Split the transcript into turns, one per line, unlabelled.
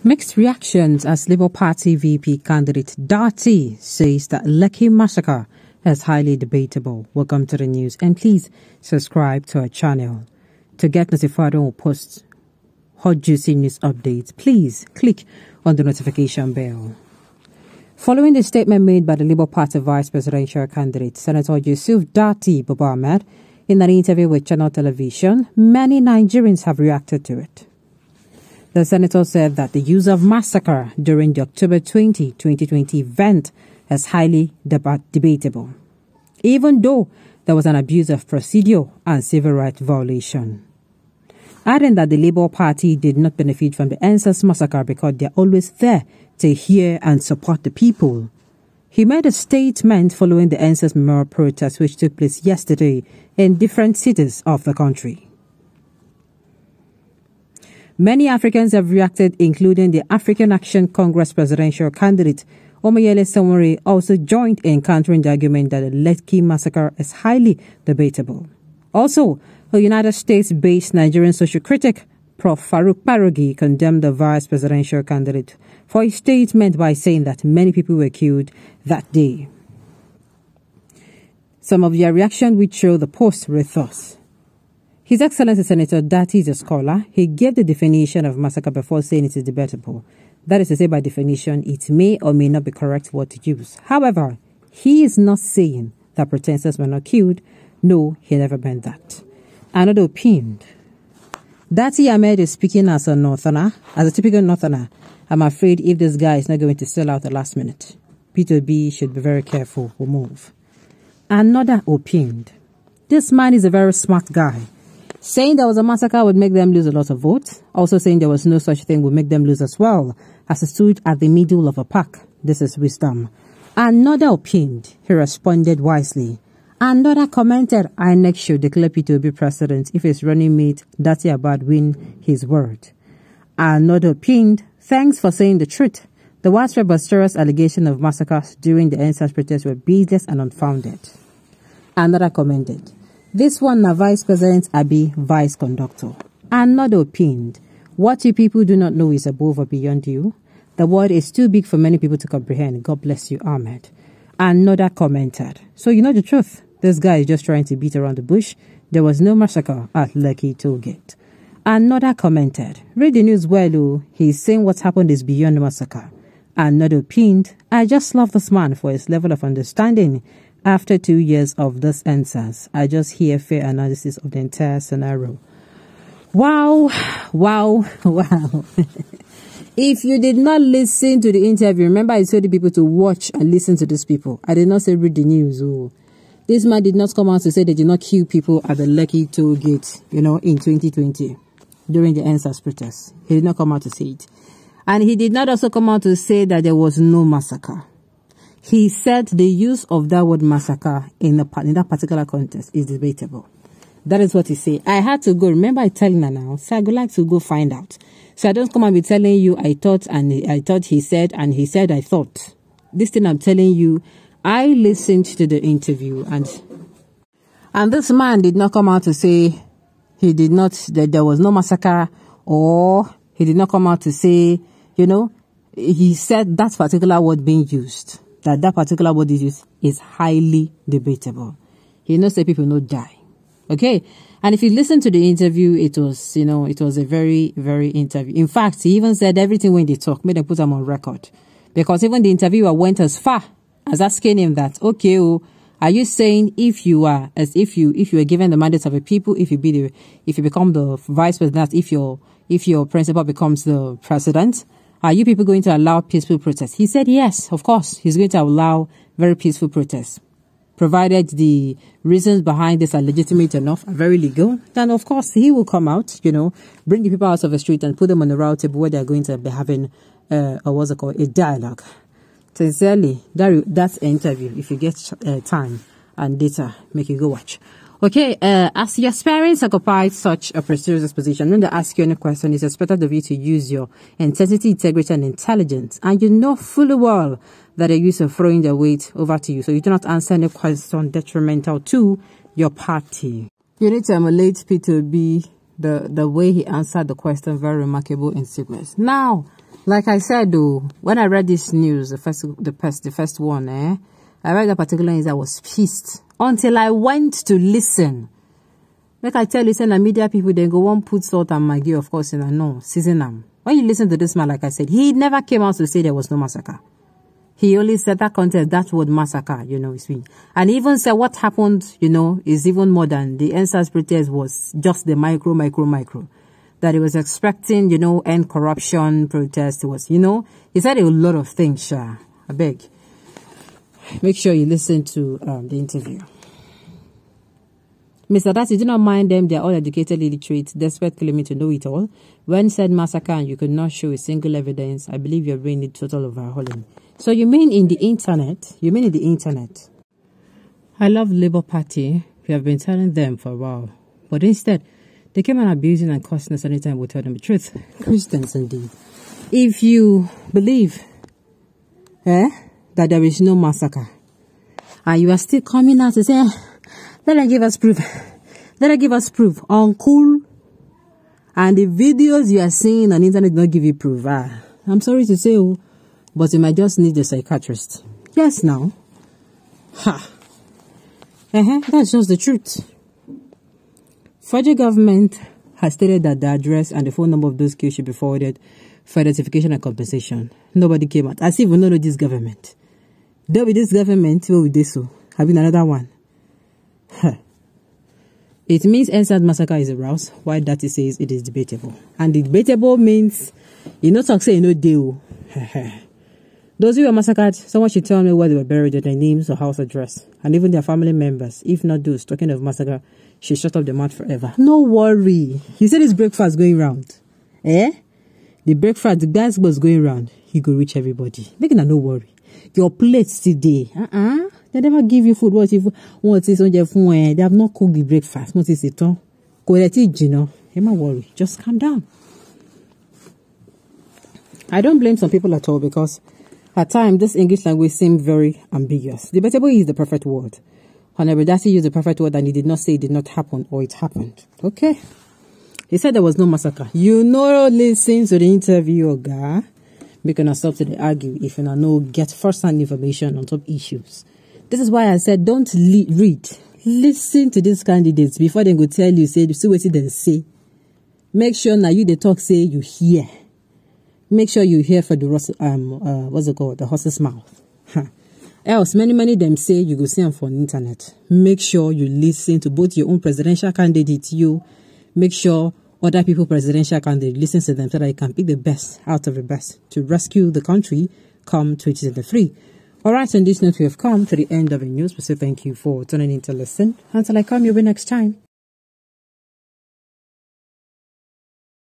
Mixed reactions as Labour Party VP candidate Datti says that Lekki massacre is highly debatable. Welcome to the news, and please subscribe to our channel. To get notified when we post hot juicy news updates, please click on the notification bell. Following the statement made by the Labour Party vice presidential candidate Senator Datti Ahmed in an interview with Channel Television, many Nigerians have reacted to it. The senator said that the use of massacre during the October 20, 2020 event is highly debatable, even though there was an abuse of procedure and civil rights violation. Adding that the Labour Party did not benefit from the NSAS massacre because they are always there to hear and support the people. He made a statement following the NSAS memorial protest which took place yesterday in different cities of the country. Many Africans have reacted, including the African Action Congress presidential candidate Omoyele Sowore, also joined in countering the argument that the Lekki massacre is highly debatable. Also, a United States-based Nigerian social critic, Prof. Farouk Parogi, condemned the vice presidential candidate for his statement by saying that many people were killed that day. Some of their reaction which show the post read thus. His Excellency Senator Datti is a scholar. He gave the definition of massacre before saying it is debatable. That is to say, by definition, it may or may not be correct word to use. However, he is not saying that protesters were not killed. No, he never meant that. Another opinion. Datti Ahmed is speaking as a Northerner, as a typical Northerner. I'm afraid if this guy is not going to sell out the last minute, P2B should be very careful or move. Another opinion. This man is a very smart guy. Saying there was a massacre would make them lose a lot of votes. Also saying there was no such thing would make them lose as well, as he stood at the middle of a pack. This is wisdom. Another opinion. He responded wisely. Another commented, INEC should declare P2B president if his running mate Datti Ahmed win his word. Another opinion. Thanks for saying the truth. The widespread boisterous allegation of massacres during the NSAS protests were baseless and unfounded. Another commented, this one na vice president Abi vice conductor. Another opinion. What you people do not know is above or beyond you. The word is too big for many people to comprehend. God bless you, Ahmed. Another commented. So you know the truth. This guy is just trying to beat around the bush. There was no massacre at Lekki tollgate. Another commented. Read the news well, oh. He's saying what happened is beyond massacre. Another opinion. I just love this man for his level of understanding. After 2 years of this answers, I just hear fair analysis of the entire scenario. Wow, wow, wow. If you did not listen to the interview, remember I told the people to watch and listen to these people. I did not say read the news. Oh. This man did not come out to say they did not kill people at the Lekki toll gate, in 2020 during the NSAS protests. He did not come out to say it. And he did not also come out to say that there was no massacre. He said the use of that word massacre in that particular context is debatable. That is what he said. I had to go. Remember I telling her now. So I would like to go find out. So I don't come and be telling you I thought he said and he said I thought. This thing I'm telling you, I listened to the interview and this man did not come out to say that there was no massacre, or he did not come out to say, he said that particular word being used. That particular word is used is highly debatable. He knows that people not die. Okay? And if you listen to the interview, it was a very, very interview. In fact, he even said everything when they talk, made them put them on record. Because even the interviewer went as far as asking him that, okay, are you saying if you were given the mandate of the people, if you become the vice president, if your principal becomes the president, are you people going to allow peaceful protests? He said yes, of course. He's going to allow very peaceful protests, provided the reasons behind this are legitimate enough, are very legal. Then, of course, he will come out, bring the people out of the street and put them on the round table where they're going to be having, a dialogue. Sincerely, that's an interview. If you get time and data, make you go watch. Okay, as your parents occupy such a prestigious position, when they ask you any question, it's expected of you to use your intensity, integrity, and intelligence. And you know fully well that they're used to throwing their weight over to you. So you do not answer any question detrimental to your party. You need to emulate P2B, the way he answered the question, very remarkable in sequence. Now, like I said though, when I read this news, the first one, I read that particular news, I was pissed until I went to listen. Like I tell you, the media people, they go one put salt and Maggi, of course, in a no, season them. When you listen to this man, like I said, he never came out to say there was no massacre. He only said that content, that word massacre, you know, it's me. And he even said what happened, you know, is even more than the NSAS protest was just the micro. That he was expecting, you know, end corruption protest. It was, you know, he said a lot of things, I beg. Make sure you listen to the interview. Mr. Datti, do not mind them. They are all educated illiterates, despite claiming to know it all. When said massacre and you could not show a single evidence, I believe your brain needs total overhauling. So you mean in the internet? You mean in the internet? I love Labour Party. We have been telling them for a while. But instead, they came on abusing and cursing us anytime we tell them the truth. Christians indeed. If you believe that there is no massacre, and you are still coming out to say, let them give us proof. Let them give us proof. Uncool. And the videos you are seeing on the internet don't give you proof. I'm sorry to say, but you might just need a psychiatrist. Yes, now. That's just the truth. Federal government has stated that the address and the phone number of those killed should be forwarded for identification and compensation. Nobody came out. As if we don't know this government. There with this government, where would they so? Having another one. It means NSAS massacre is aroused, while Datti says it is debatable. And debatable means, you know, talk say you know deal. Those who were massacred, someone should tell me where they were buried, their names or house address, and even their family members. If not those talking of massacre, should shut up the mouth forever. No worry. He said his breakfast going round. The breakfast, the gas was going round. He could reach everybody. Making a no worry. Your plates today. They never give you food. What is on your phone? They have not cooked the breakfast. What is it? Don't worry. Just calm down. I don't blame some people at all because at times this English language seems very ambiguous. Debatable is the perfect word. Honorable Datti used the perfect word and he did not say it did not happen or it happened. Okay. He said there was no massacre. You know, listen to the interview, guy. We cannot stop to the argue if you know get first-hand information on top issues. This is why I said don't read. Listen to these candidates before they go tell you, say, see what they say. Make sure now you the talk say you hear. Make sure you hear for the what's it called? The horse's mouth. Else, many them say you go see them for the internet. Make sure you listen to both your own presidential candidate, you. Make sure other people presidential candidates listen to them so that you can pick the best out of the best to rescue the country come 2023. Alright, on this note, we have come to the end of the news. We say thank you for tuning in to listen. Until I come your way next time.